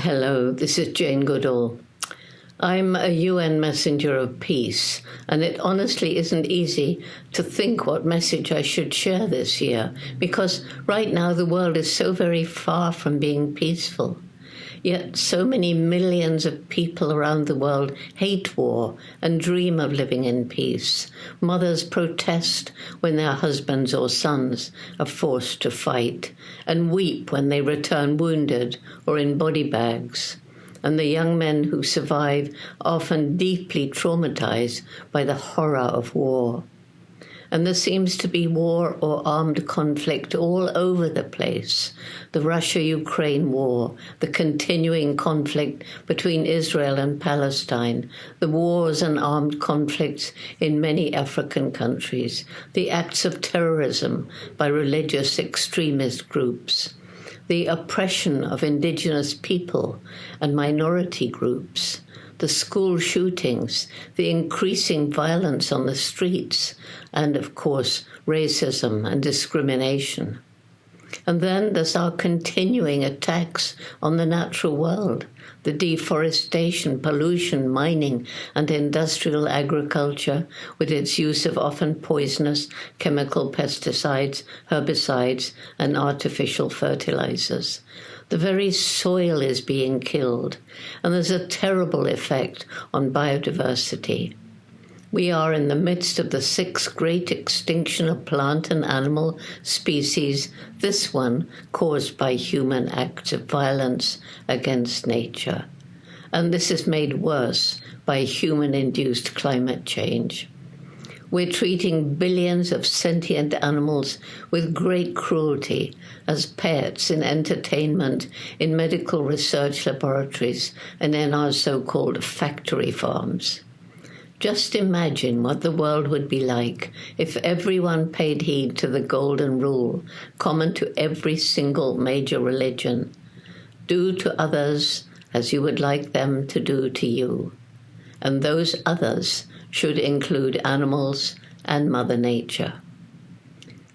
Hello, this is Jane Goodall. I'm a UN messenger of peace, and it honestly isn't easy to think what message I should share this year, because right now the world is so very far from being peaceful. Yet so many millions of people around the world hate war and dream of living in peace. Mothers protest when their husbands or sons are forced to fight, and weep when they return wounded or in body bags. And the young men who survive are often deeply traumatized by the horror of war. And there seems to be war or armed conflict all over the place. The Russia-Ukraine war, the continuing conflict between Israel and Palestine, the wars and armed conflicts in many African countries, the acts of terrorism by religious extremist groups, the oppression of indigenous people and minority groups, the school shootings, the increasing violence on the streets, and, of course, racism and discrimination. And then there's our continuing attacks on the natural world, the deforestation, pollution, mining, and industrial agriculture with its use of often poisonous chemical pesticides, herbicides, and artificial fertilizers. The very soil is being killed, and there's a terrible effect on biodiversity. We are in the midst of the sixth great extinction of plant and animal species, this one caused by human acts of violence against nature. And this is made worse by human-induced climate change. We're treating billions of sentient animals with great cruelty as pets in entertainment, in medical research laboratories, and in our so-called factory farms. Just imagine what the world would be like if everyone paid heed to the golden rule, common to every single major religion. Do to others as you would like them to do to you. And those others should include animals and Mother Nature.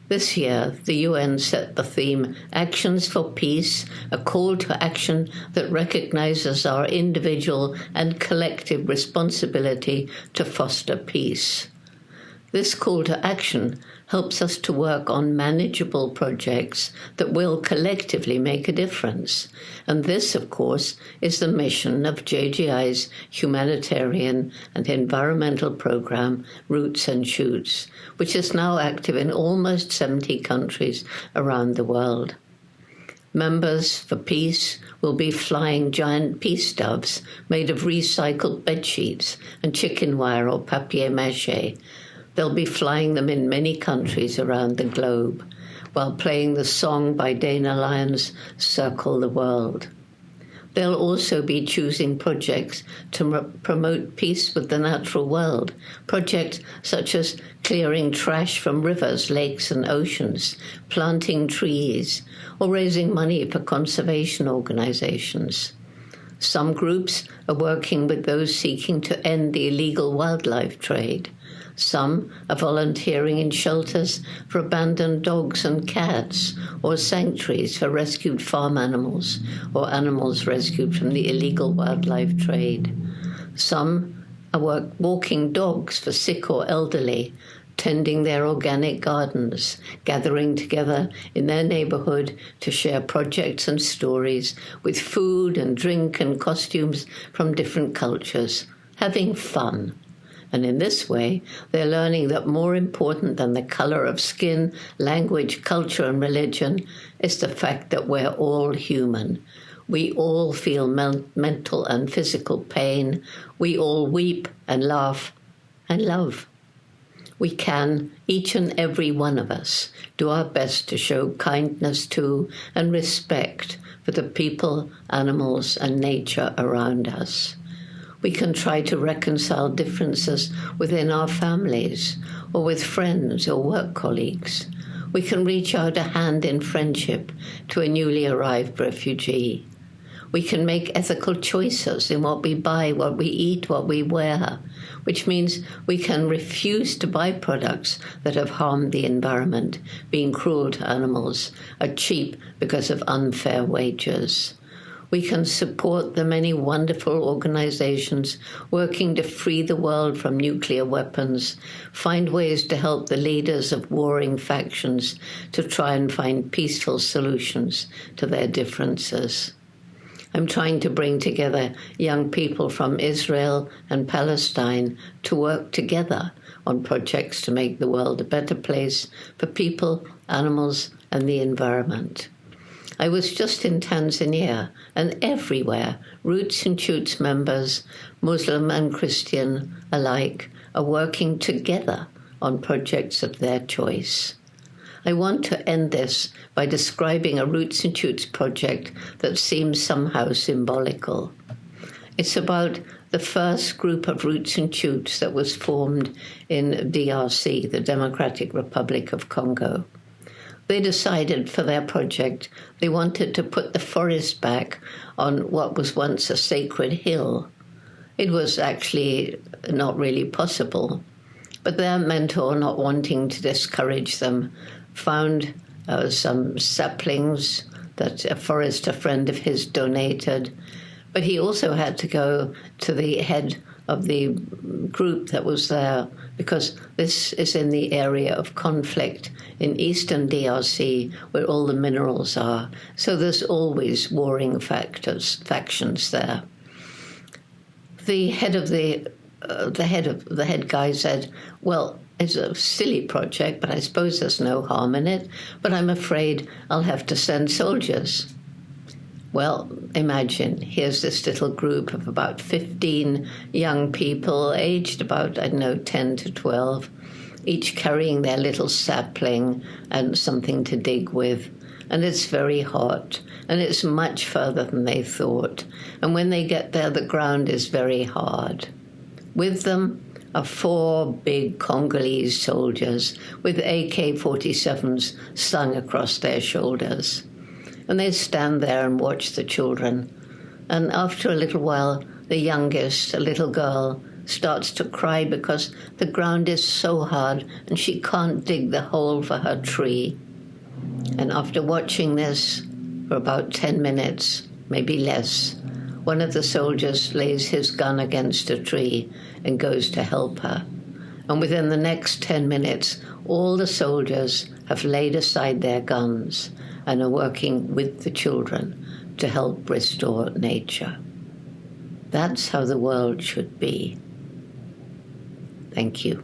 This year, the UN set the theme, Actions for Peace, a call to action that recognizes our individual and collective responsibility to foster peace. This call to action helps us to work on manageable projects that will collectively make a difference. And this, of course, is the mission of JGI's humanitarian and environmental program, Roots and Shoots, which is now active in almost 70 countries around the world. Members for Peace will be flying giant peace doves made of recycled bedsheets and chicken wire or papier-mâché. They'll be flying them in many countries around the globe, while playing the song by Dana Lyons, Circle the World. They'll also be choosing projects to promote peace with the natural world, projects such as clearing trash from rivers, lakes, and oceans, planting trees, or raising money for conservation organizations. Some groups are working with those seeking to end the illegal wildlife trade. Some are volunteering in shelters for abandoned dogs and cats, or sanctuaries for rescued farm animals, or animals rescued from the illegal wildlife trade. Some are walking dogs for sick or elderly, tending their organic gardens, gathering together in their neighborhood to share projects and stories with food and drink and costumes from different cultures, having fun. And in this way, they're learning that more important than the color of skin, language, culture, and religion is the fact that we're all human. We all feel mental and physical pain. We all weep and laugh and love. We can, each and every one of us, do our best to show kindness to and respect for the people, animals, and nature around us. We can try to reconcile differences within our families or with friends or work colleagues. We can reach out a hand in friendship to a newly arrived refugee. We can make ethical choices in what we buy, what we eat, what we wear, which means we can refuse to buy products that have harmed the environment, been cruel to animals, are cheap because of unfair wages. We can support the many wonderful organizations working to free the world from nuclear weapons, find ways to help the leaders of warring factions to try and find peaceful solutions to their differences. I'm trying to bring together young people from Israel and Palestine to work together on projects to make the world a better place for people, animals, and the environment. I was just in Tanzania, and everywhere, Roots and Shoots members, Muslim and Christian alike, are working together on projects of their choice. I want to end this by describing a Roots and Shoots project that seems somehow symbolical. It's about the first group of Roots and Shoots that was formed in DRC, the Democratic Republic of Congo. They decided for their project they wanted to put the forest back on what was once a sacred hill. It was actually not really possible, but their mentor, not wanting to discourage them, found some saplings that a forester friend of his donated, but he also had to go to the head of the group that was there, because this is in the area of conflict in eastern DRC where all the minerals are. So there's always warring factions there. The head guy said, well, it's a silly project, but I suppose there's no harm in it, but I'm afraid I'll have to send soldiers. Well, imagine, here's this little group of about 15 young people, aged about, 10 to 12, each carrying their little sapling and something to dig with. And it's very hot, and it's much further than they thought. And when they get there, the ground is very hard. With them are 4 big Congolese soldiers with AK-47s slung across their shoulders. And they stand there and watch the children. And after a little while, the youngest, a little girl, starts to cry because the ground is so hard and she can't dig the hole for her tree. And after watching this for about 10 minutes, maybe less, one of the soldiers lays his gun against a tree and goes to help her. And within the next 10 minutes, all the soldiers have laid aside their guns and are working with the children to help restore nature. That's how the world should be. Thank you.